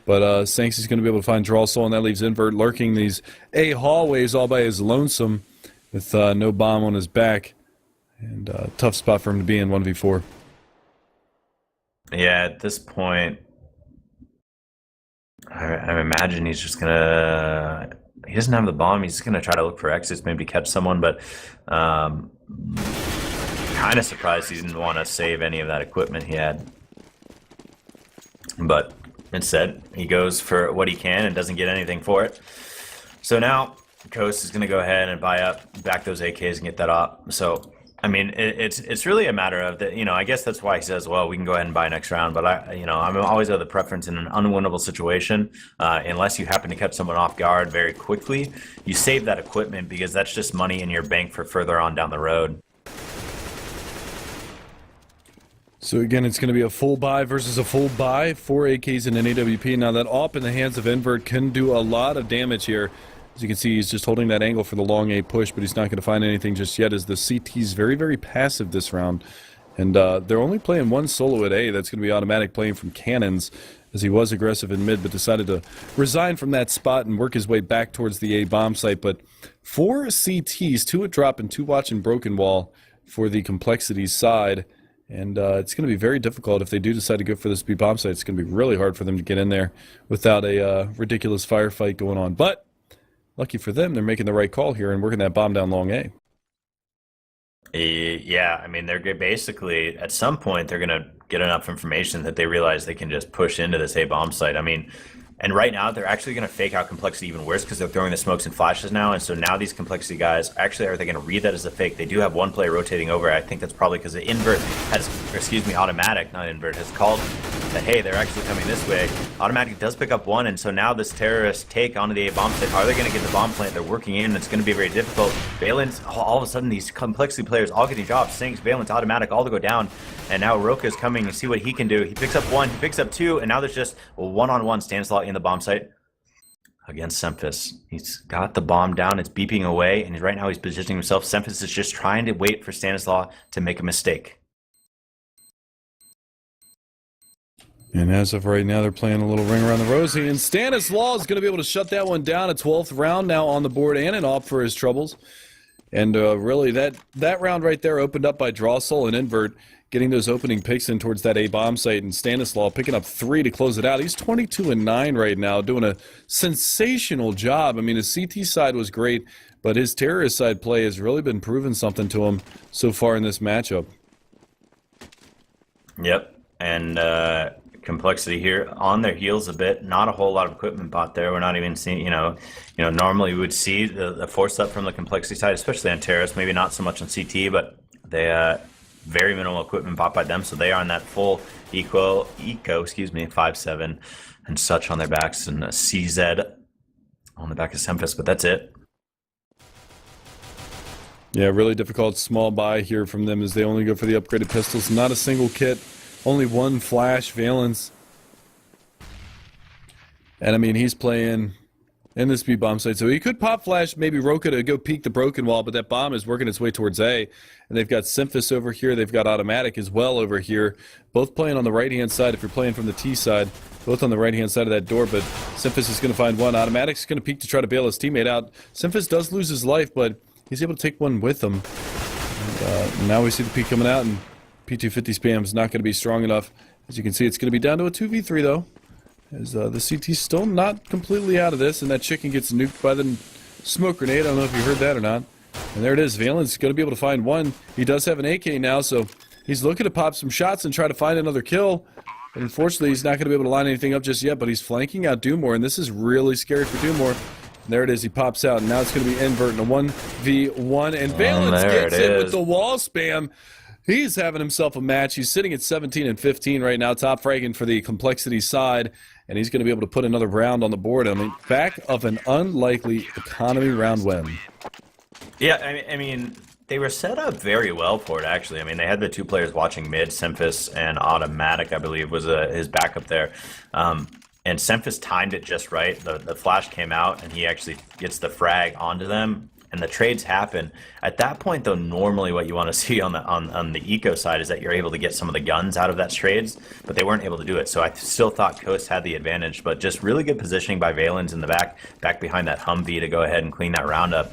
but Sanks is going to be able to find Drossel, and that leaves Invert lurking these A hallways all by his lonesome with no bomb on his back, and tough spot for him to be in 1v4. Yeah, at this point, I imagine he's just gonna. He doesn't have the bomb. He's just gonna try to look for exits, maybe catch someone. But kind of surprised he didn't want to save any of that equipment he had. But instead, he goes for what he can and doesn't get anything for it. So now Coast is gonna go ahead and buy up, back those AKs and get that up. So. I mean, it's really a matter of that. I guess that's why he says, "Well, we can go ahead and buy next round." But I'm always of the preference in an unwinnable situation, unless you happen to catch someone off guard very quickly, you save that equipment because that's just money in your bank for further on down the road. So again, it's going to be a full buy versus a full buy, 4 AKs and an AWP. Now that AWP in the hands of Invert can do a lot of damage here. As you can see, he's just holding that angle for the long A push, but he's not going to find anything just yet, as the CT's very, very passive this round. And they're only playing 1 solo at A. That's going to be Automatic playing from cannons, as he was aggressive in mid, but decided to resign from that spot and work his way back towards the A bomb site. But 4 CTs, 2 at drop and 2 watching broken wall for the complexity side. And it's going to be very difficult if they do decide to go for this B bomb site. It's going to be really hard for them to get in there without a ridiculous firefight going on. But lucky for them, they're making the right call here and working that bomb down long A. Yeah, I mean, they're basically, at some point, they're going to get enough information that they realize they can just push into this A bomb site. I mean, and right now, they're actually going to fake out complexity even worse because they're throwing the smokes and flashes now. And so now these complexity guys, actually, are they going to read that as a fake? They do have 1 player rotating over. I think that's probably because the Invert has, Automatic, not Invert, has called that, hey, they're actually coming this way. Automatic does pick up 1, and so now this terrorist take onto the A bomb site. Are they going to get the bomb plant? They're working in. It's going to be very difficult. Valence, all of a sudden, these complexity players all getting jobs. Sinks, Valence, Automatic, all to go down. And now Roka is coming to see what he can do. He picks up 1, he picks up 2, and now there's just a one-on-one Stanislaw in the bomb site against Semphis. He's got the bomb down. It's beeping away, and right now he's positioning himself. Semphis is just trying to wait for Stanislaw to make a mistake. And as of right now, they're playing a little ring around the rosy, and Stanislaw is going to be able to shut that one down. A 12th round now on the board and an off for his troubles. And really, that round right there opened up by Drossel and Invert, getting those opening picks in towards that A bomb site, and Stanislaw picking up 3 to close it out. He's 22-9 right now, doing a sensational job. I mean, his CT side was great, but his terrorist side play has really been proving something to him so far in this matchup. Yep, and compLexity here on their heels a bit. Not a whole lot of equipment bought there. We're not even seeing, normally we would see the force up from the compLexity side, especially on Terrace. Maybe not so much on CT, but they very minimal equipment bought by them, so they are on that full eco, 5-7 and such on their backs, and a CZ on the back of Semphis, but that's it. Yeah, really difficult small buy here from them as they only go for the upgraded pistols. Not a single kit, only one flash Valence. And I mean, he's playing in this B bomb site, so he could pop flash maybe Roka to go peek the broken wall, but that bomb is working its way towards A. And they've got Semphis over here, they've got Automatic as well over here, both playing on the right-hand side if you're playing from the T side, both on the right-hand side of that door, but Semphis is going to find one. Automatic's going to peek to try to bail his teammate out. Semphis does lose his life, but he's able to take one with him. And, now we see the peek coming out, and P250 spam is not going to be strong enough. As you can see, it's going to be down to a 2v3 though. As the CT's still not completely out of this, and that chicken gets nuked by the smoke grenade. I don't know if you heard that or not. And there it is. Valen's going to be able to find one. He does have an AK now, so he's looking to pop some shots and try to find another kill. But unfortunately, he's not going to be able to line anything up just yet, but he's flanking out Dumore, and this is really scary for Dumore. And there it is. He pops out, and now it's going to be invert in a 1v1, and Valence gets in with the wall spam. He's having himself a match. He's sitting at 17 and 15 right now, top fragging for the compLexity side, and he's going to be able to put another round on the board. I mean, back of an unlikely economy round win. Yeah, I mean, they were set up very well for it, actually. I mean, they had the two players watching mid, Semphis and Automatic, I believe, was his backup there. And Semphis timed it just right. The flash came out, and he actually gets the frag onto them, and the trades happen. At that point, though, normally what you want to see on the eco side is that you're able to get some of the guns out of that trades, but they weren't able to do it. So I still thought Coast had the advantage, but just really good positioning by Valens in the back behind that Humvee to go ahead and clean that round up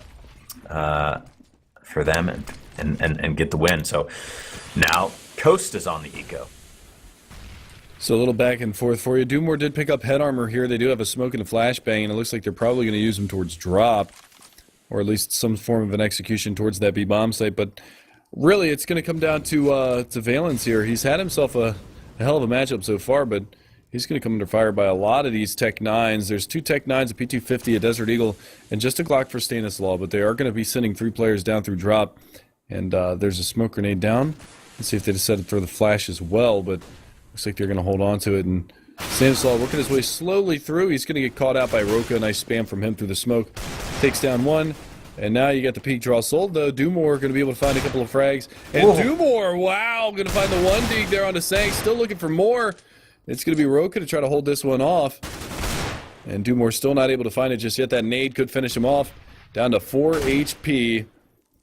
for them and get the win. So now Coast is on the eco. So a little back and forth for you. Dumore did pick up head armor here. They do have a smoke and a flashbang, and it looks like they're probably going to use them towards drop, or at least some form of an execution towards that B bomb site. But really, it's going to come down to Valence here. He's had himself a hell of a matchup so far, but he's going to come under fire by a lot of these Tech 9s. There's two Tech 9s, a P250, a Desert Eagle, and just a Glock for Stanislaw, but they are going to be sending 3 players down through drop. And there's a smoke grenade down. Let's see if they decide to throw the flash as well, but looks like they're going to hold on to it. And Stanislaw working his way slowly through. He's going to get caught out by Roka. Nice spam from him through the smoke. Takes down one. And now you got the peak draw sold, though. Dumore going to be able to find a couple of frags. And Dumore, wow, going to find the one dig there on the Sank. Still looking for more. It's going to be Roka to try to hold this one off. And Dumore still not able to find it just yet. That nade could finish him off. Down to 4 HP.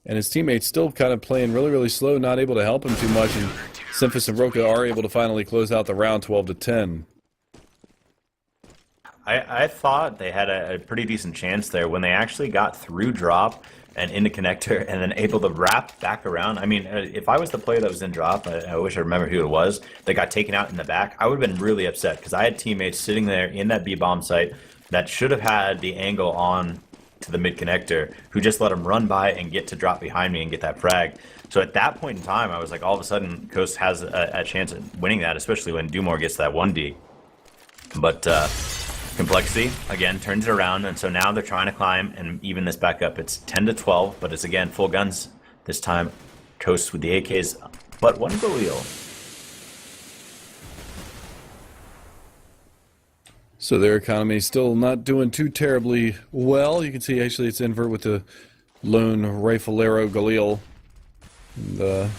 And his teammates still kind of playing really, really slow, not able to help him too much. And Semphis and Roka are able to finally close out the round 12-10. I thought they had a pretty decent chance there when they actually got through drop and into connector and then able to wrap back around. I mean, if I was the player that was in drop, I wish I remember who it was, that got taken out in the back, I would have been really upset because I had teammates sitting there in that B-bomb site that should have had the angle on to the mid connector who just let him run by and get to drop behind me and get that frag. So at that point in time, I was like, all of a sudden, Coast has a chance at winning that, especially when Dumore gets that 1D. But compLexity, again, turns it around, and so now they're trying to climb and even this back up. It's 10-12, but it's, again, full guns this time. Coast with the AKs, but one Galil. So their economy is still not doing too terribly well. You can see, actually, it's invert with the lone riflero Galil. And,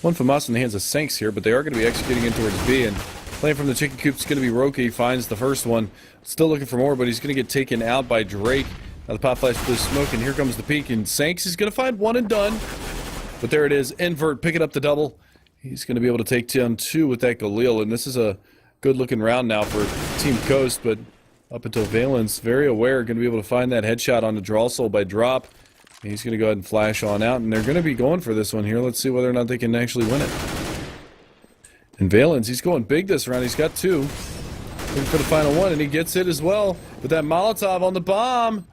one from us in the hands of Sanks here, but they are going to be executing in towards B, and playing from the chicken coop is going to be Roka. He finds the first one. Still looking for more, but he's going to get taken out by Drake. Now the pop flash for the smoke, and here comes the peek, and Sanks is going to find one and done. But there it is, invert, picking up the double. He's going to be able to take down 2 with that Galil, and this is a good-looking round now for Team Coast, but up until Valence, very aware, going to be able to find that headshot on the draw soul by drop. He's going to go ahead and flash on out, and they're going to be going for this one here. Let's see whether or not they can actually win it. And Valence, he's going big this round. He's got 2. Looking for the final one, and he gets it as well. With that Molotov on the bomb.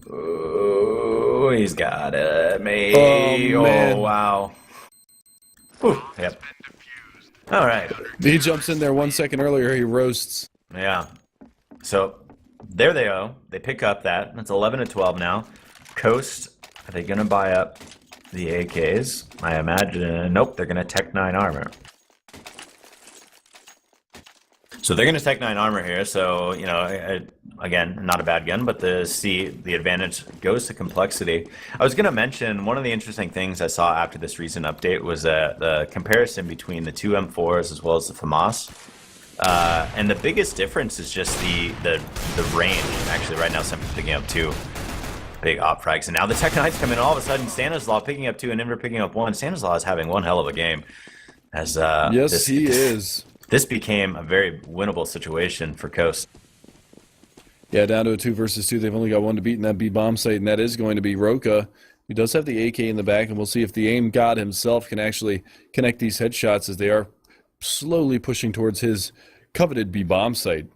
Oh, he's got it. Oh, man. Oh, wow. Whew. Yep. All right. He jumps in there 1 second earlier. He roasts. Yeah. So there they go. They pick up that. It's 11 to 12 now. Coast, are they going to buy up the AKs? I imagine. Nope, they're going to Tech 9 armor. So they're going to Tech 9 armor here. So, you know, again, not a bad gun, but the advantage goes to complexity. I was going to mention one of the interesting things I saw after this recent update was the comparison between the two M4s as well as the FAMAS. And the biggest difference is just the range. Actually, right now, Simper's picking up 2 big op frags. And now the Tech 9's come in. All of a sudden, Stanislaw picking up 2 and Inver picking up 1. Stanislaw is having one hell of a game. As Yes, he is. This became a very winnable situation for Coast. Yeah, down to a 2 versus 2. They've only got 1 to beat in that B bomb site, and that is going to be Roka, who does have the AK in the back, and we'll see if the aim god himself can actually connect these headshots as they are slowly pushing towards his coveted B bomb site.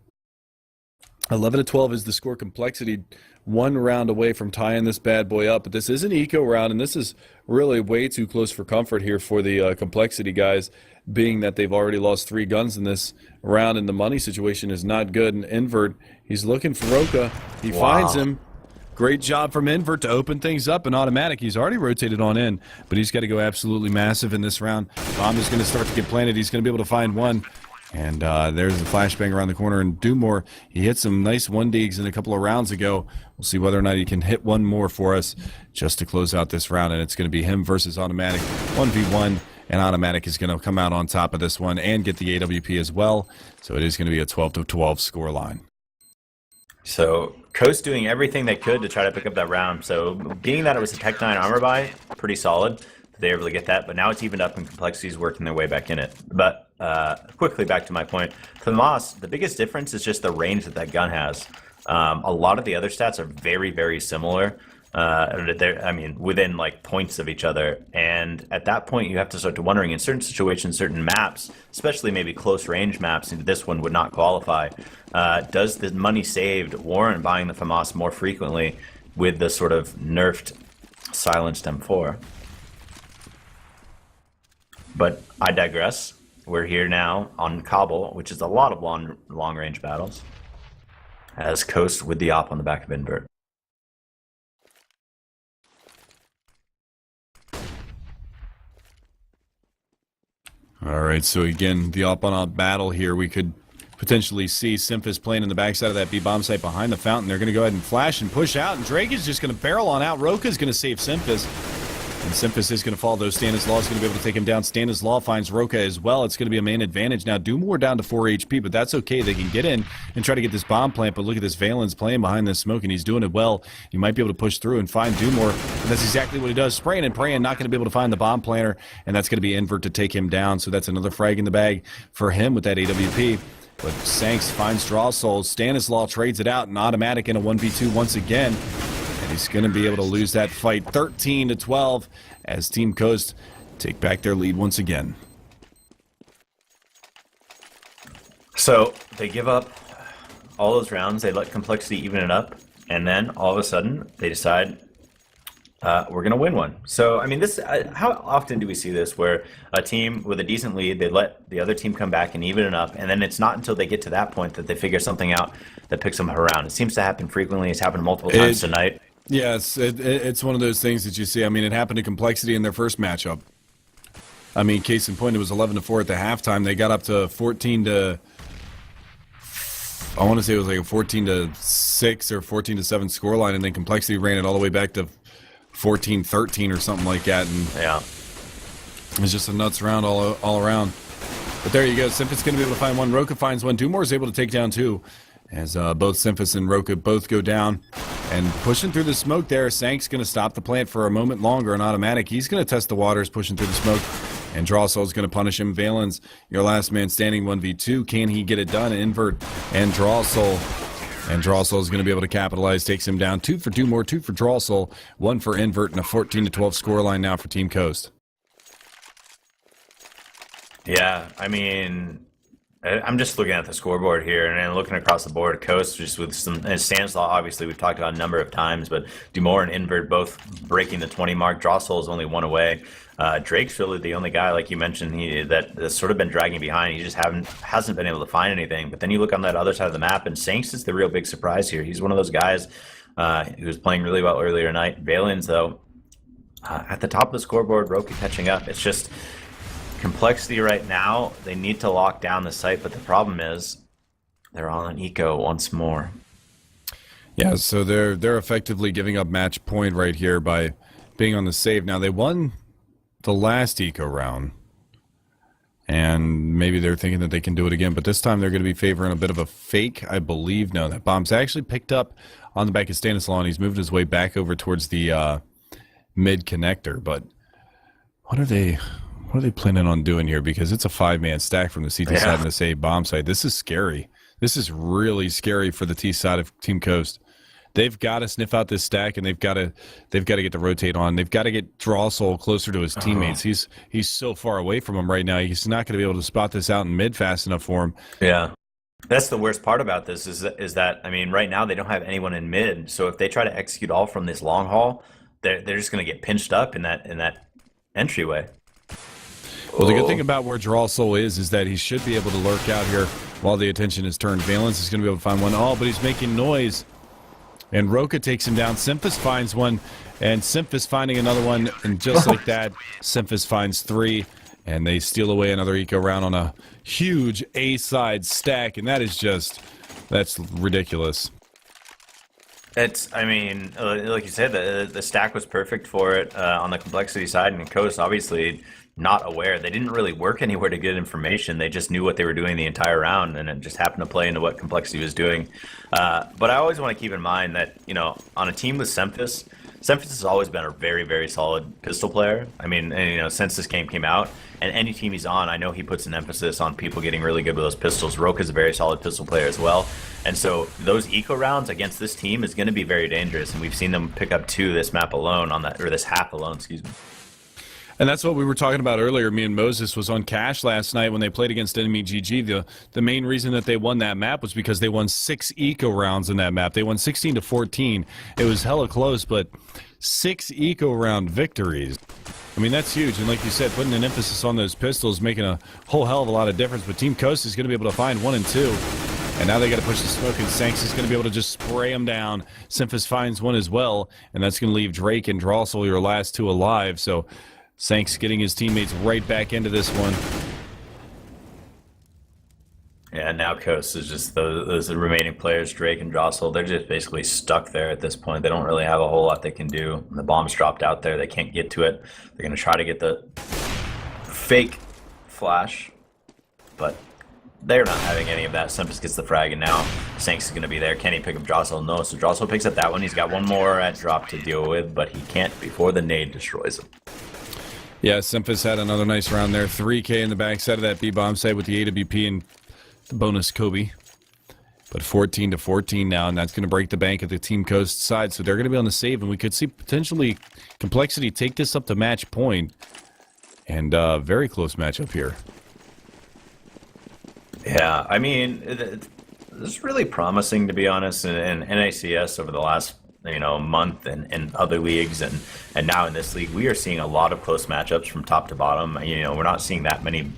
11 to 12 is the score. Complexity 1 round away from tying this bad boy up, but this is an eco round, and this is really way too close for comfort here for the Complexity guys, being that they've already lost 3 guns in this round, and the money situation is not good. And Invert, he's looking for Roka. He finds him. Great job from Invert to open things up in automatic. He's already rotated on in, but he's got to go absolutely massive in this round. Bomb is going to start to get planted. He's going to be able to find one. And there's the flashbang around the corner. And Dumore, he hit some nice 1-digs in a couple of rounds ago. We'll see whether or not he can hit one more for us just to close out this round. And it's going to be him versus automatic 1v1. And automatic is going to come out on top of this one and get the AWP as well. So it is going to be a 12 to 12 score line. So Coast doing everything they could to try to pick up that round. So being that it was a Tech 9 armor buy, pretty solid. They were able to get that, but now it's evened up and Complexity's working their way back in it. But quickly back to my point. For the Moss, the biggest difference is just the range that that gun has. A lot of the other stats are very, very similar. I mean, within like points of each other. And at that point, you have to start to wondering in certain situations, certain maps, especially maybe close range maps, and this one would not qualify. Does the money saved warrant buying the FAMAS more frequently with the sort of nerfed silenced M4? But I digress. We're here now on Cbble, which is a lot of long range battles, as Coast with the op on the back of Invert. All right, so again, the op-on-op battle here. We could potentially see Simphis playing in the backside of that B-bomb site behind the fountain. They're going to go ahead and flash and push out, and Drake is just going to barrel on out. Roka's going to save Simphis, and Simphis is going to fall, though. Stanislaw is going to be able to take him down. Stanislaw finds Roka as well. It's going to be a man advantage now. Dumore down to 4 HP, but that's okay. They can get in and try to get this bomb plant, but look at this. Valen's playing behind this smoke, and he's doing it well. You might be able to push through and find Dumore, and that's exactly what he does. Spraying and praying, not going to be able to find the bomb planter, and that's going to be Invert to take him down. So that's another frag in the bag for him with that AWP. But Sanks finds Draw Souls. Stanislaw trades it out, and automatic in a 1v2 once again. And he's going to be able to lose that fight 13 to 12 as Team Coast take back their lead once again. So they give up all those rounds. They let Complexity even it up. And then all of a sudden they decide we're going to win one. So, I mean, this how often do we see this where a team with a decent lead, they let the other team come back and even it up, and then it's not until they get to that point that they figure something out that picks them around. It seems to happen frequently. It's happened multiple times tonight. Yes, it's one of those things that you see. I mean, it happened to Complexity in their first matchup. I mean, case in point, it was 11 to 4 at the halftime. They got up to 14 to... I want to say it was like a 14 to 6 or 14 to 7 scoreline, and then Complexity ran it all the way back to 14-13 or something like that, and yeah, it was just a nuts round all around. But there you go. Simphis going to be able to find one. Roka finds one. Dumore is able to take down 2, as both Simphis and Roka both go down. And pushing through the smoke there, Sank's going to stop the plant for a moment longer on automatic. He's going to test the waters, pushing through the smoke. And Drawsoul's going to punish him. Valen's your last man standing 1v2. Can he get it done? Invert and Drawsoul. And Drawsoul is going to be able to capitalize. Takes him down. 2 for Dumore, 2 for Drawsoul, 1 for Invert, and a 14 to 12 scoreline now for Team Coast. Yeah, I mean, I'm just looking at the scoreboard here and then looking across the board. Coast just with some, and Stanislaw, obviously we've talked about a number of times, but Dumore and Invert both breaking the 20 mark. Drossel is only one away. Drake's really the only guy, like you mentioned, that's sort of been dragging behind. He just hasn't been able to find anything. But then you look on that other side of the map, and Sanks is the real big surprise here. He's one of those guys who was playing really well earlier tonight. Valens, though, at the top of the scoreboard, Roka catching up. It's just compLexity right now. They need to lock down the site, but the problem is they're on an eco once more. Yeah, so they're effectively giving up match point right here by being on the save. Now, they won the last eco round, and maybe they're thinking that they can do it again, but this time they're going to be favoring a bit of a fake, I believe. No, that bomb's actually picked up on the back of Stanislaw, and he's moved his way back over towards the mid connector. But what are they planning on doing here? Because it's a 5-man stack from the CT side and the save bomb side. This is scary. This is really scary for the T side of Team Coast. They've got to sniff out this stack, and they've got to get the rotate on. They've got to get Drossel closer to his teammates. He's so far away from him right now. He's not going to be able to spot this out in mid fast enough for him. Yeah, that's the worst part about this is that I mean, right now they don't have anyone in mid. So if they try to execute all from this long haul, they're just going to get pinched up in that entryway. Well, the good thing about where Drossel is that he should be able to lurk out here while the attention is turned. Valens is going to be able to find one. Oh, but he's making noise. And Roka takes him down. Simphis finds one, and Simphis finding another one. And just like that, Simphis finds 3, and they steal away another eco round on a huge A-side stack. And that's ridiculous. I mean, like you said, the stack was perfect for it on the compLexity side, and Coast obviously not aware. They didn't really work anywhere to get information. They just knew what they were doing the entire round, and it just happened to play into what compLexity was doing. But I always want to keep in mind that, on a team with Simphis has always been a very, very solid pistol player. I mean, and, since this game came out, and any team he's on, I know he puts an emphasis on people getting really good with those pistols. Roka's a very solid pistol player as well. And so those eco rounds against this team is going to be very dangerous, and we've seen them pick up 2 this map alone or this half alone, excuse me. And that's what we were talking about earlier. Me and Moses was on Cash last night when they played against Enemy GG. The main reason that they won that map was because they won 6 eco rounds in that map. They won 16-14. It was hella close, but 6 eco round victories. I mean, that's huge. And like you said, putting an emphasis on those pistols, making a whole hell of a lot of difference. But Team Coast is going to be able to find 1 and 2. And now they got to push the smoke, and Sanks is going to be able to just spray them down. Simphis finds 1 as well, and that's going to leave Drake and Drossel, your last 2, alive. So Sanks getting his teammates right back into this one. Yeah, now Coast is just those remaining players, Drake and Drossel, they're just basically stuck there at this point. They don't really have a whole lot they can do. The bomb's dropped out there. They can't get to it. They're going to try to get the fake flash, but they're not having any of that. Simphis gets the frag, and now Sanks is going to be there. Can he pick up Drossel? No, so Drossel picks up that one. He's got 1 more at drop to deal with, but he can't before the nade destroys him. Yeah, Simphis had another nice round there. 3K in the backside of that B-bomb site with the AWP and the bonus Kobe. But 14-14 now, and that's going to break the bank at the Team Coast side. So they're going to be on the save, and we could see potentially compLexity take this up to match point. And very close matchup here. Yeah, I mean, it's really promising, to be honest, in NACS over the last month and other leagues and now in this league. We are seeing a lot of close matchups from top to bottom. We're not seeing that many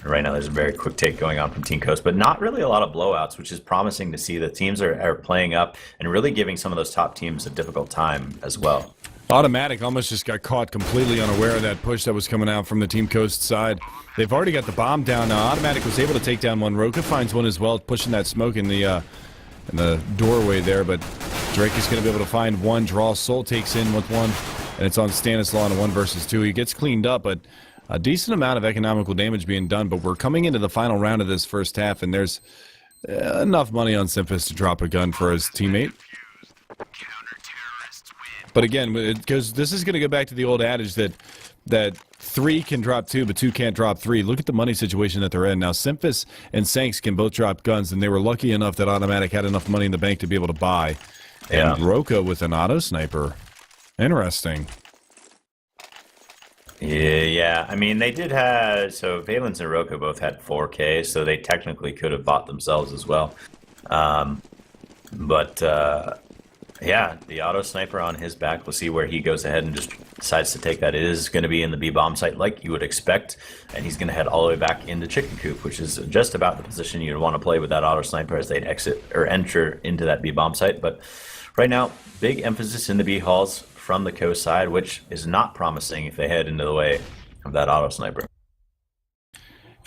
right now. There's a very quick take going on from Team Coast, but not really a lot of blowouts, which is promising to see. The teams are playing up and really giving some of those top teams a difficult time as well. Automatic almost just got caught completely unaware of that push that was coming out from the Team Coast side. They've already got the bomb down now. Automatic was able to take down 1. Roka finds 1 as well, pushing that smoke in the doorway there, but Drake is going to be able to find 1. Drossel takes in with 1, and it's on Stanislaw on a 1 versus 2. He gets cleaned up, but a decent amount of economical damage being done. But we're coming into the final round of this first half, and there's enough money on Simphis to drop a gun for his teammate. But again, because this is going to go back to the old adage that 3 can drop 2, but 2 can't drop 3. Look at the money situation that they're in. Now, Simphis and Sanks can both drop guns, and they were lucky enough that Automatic had enough money in the bank to be able to buy. Yeah. And Roka with an auto sniper. Interesting. Yeah. I mean, they did have, so Valence and Roka both had 4K, so they technically could have bought themselves as well. But yeah, the auto sniper on his back. We'll see where he goes ahead and just decides to take that. It is going to be in the B bomb site, like you would expect, and he's going to head all the way back into Chicken Coop, which is just about the position you'd want to play with that auto sniper as they'd exit or enter into that B bomb site. But right now, big emphasis in the B halls from the coast side, which is not promising if they head into the way of that auto sniper.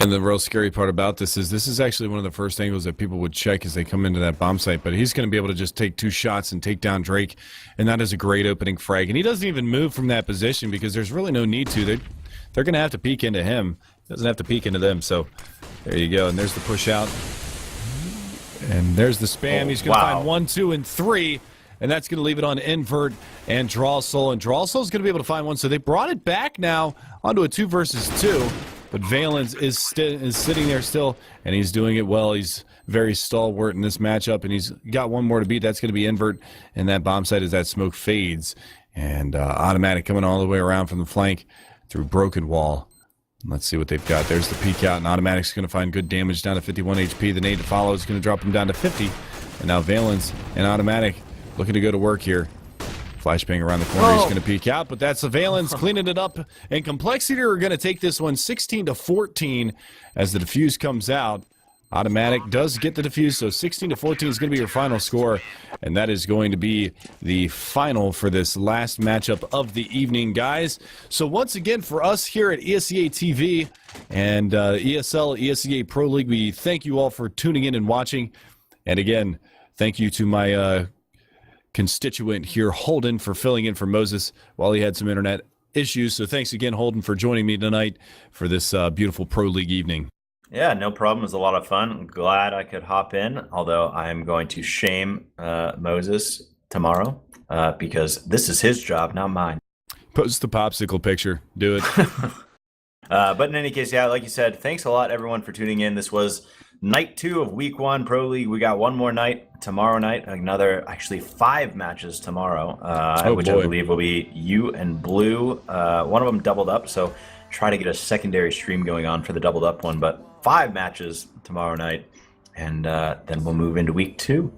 And the real scary part about this is actually one of the first angles that people would check as they come into that bomb site. But he's going to be able to just take 2 shots and take down Drake, and that is a great opening frag. And he doesn't even move from that position because there's really no need to. They're going to have to peek into him. He doesn't have to peek into them. So there you go. And there's the push out. And there's the spam. He's going to find 1, 2, and 3. And that's going to leave it on Invert and Drawsoul. And Drawsoul is going to be able to find one. So they brought it back now onto a 2 versus 2. But Valence is sitting there still, and he's doing it well. He's very stalwart in this matchup, and he's got one more to beat. That's going to be Invert, and that bomb site as that smoke fades. And Automatic coming all the way around from the flank through Broken Wall. Let's see what they've got. There's the peek out, and Automatic's going to find good damage down to 51 HP. The nade to follow is going to drop him down to 50. And now Valence and Automatic looking to go to work here. Flashbang around the corner, he's going to peek out, but that's the Valence cleaning it up. And compLexity are going to take this one 16-14 as the defuse comes out. Automatic does get the defuse, so 16-14 is going to be your final score. And that is going to be the final for this last matchup of the evening, guys. So once again, for us here at ESEA TV and ESL ESEA Pro League, we thank you all for tuning in and watching. And again, thank you to my constituent here, Holden, for filling in for Moses while he had some internet issues. So thanks again, Holden, for joining me tonight for this beautiful Pro League evening. Yeah, no problem. It was a lot of fun. I'm glad I could hop in, although I am going to shame Moses tomorrow because this is his job, not mine. Post the popsicle picture. Do it. But in any case, yeah, like you said, thanks a lot, everyone, for tuning in. This was night 2 of week 1 Pro League. We got one more night tomorrow night, another actually 5 matches tomorrow, which I believe will be you and Blue. One of them doubled up, so try to get a secondary stream going on for the doubled up one, but 5 matches tomorrow night, and then we'll move into week 2.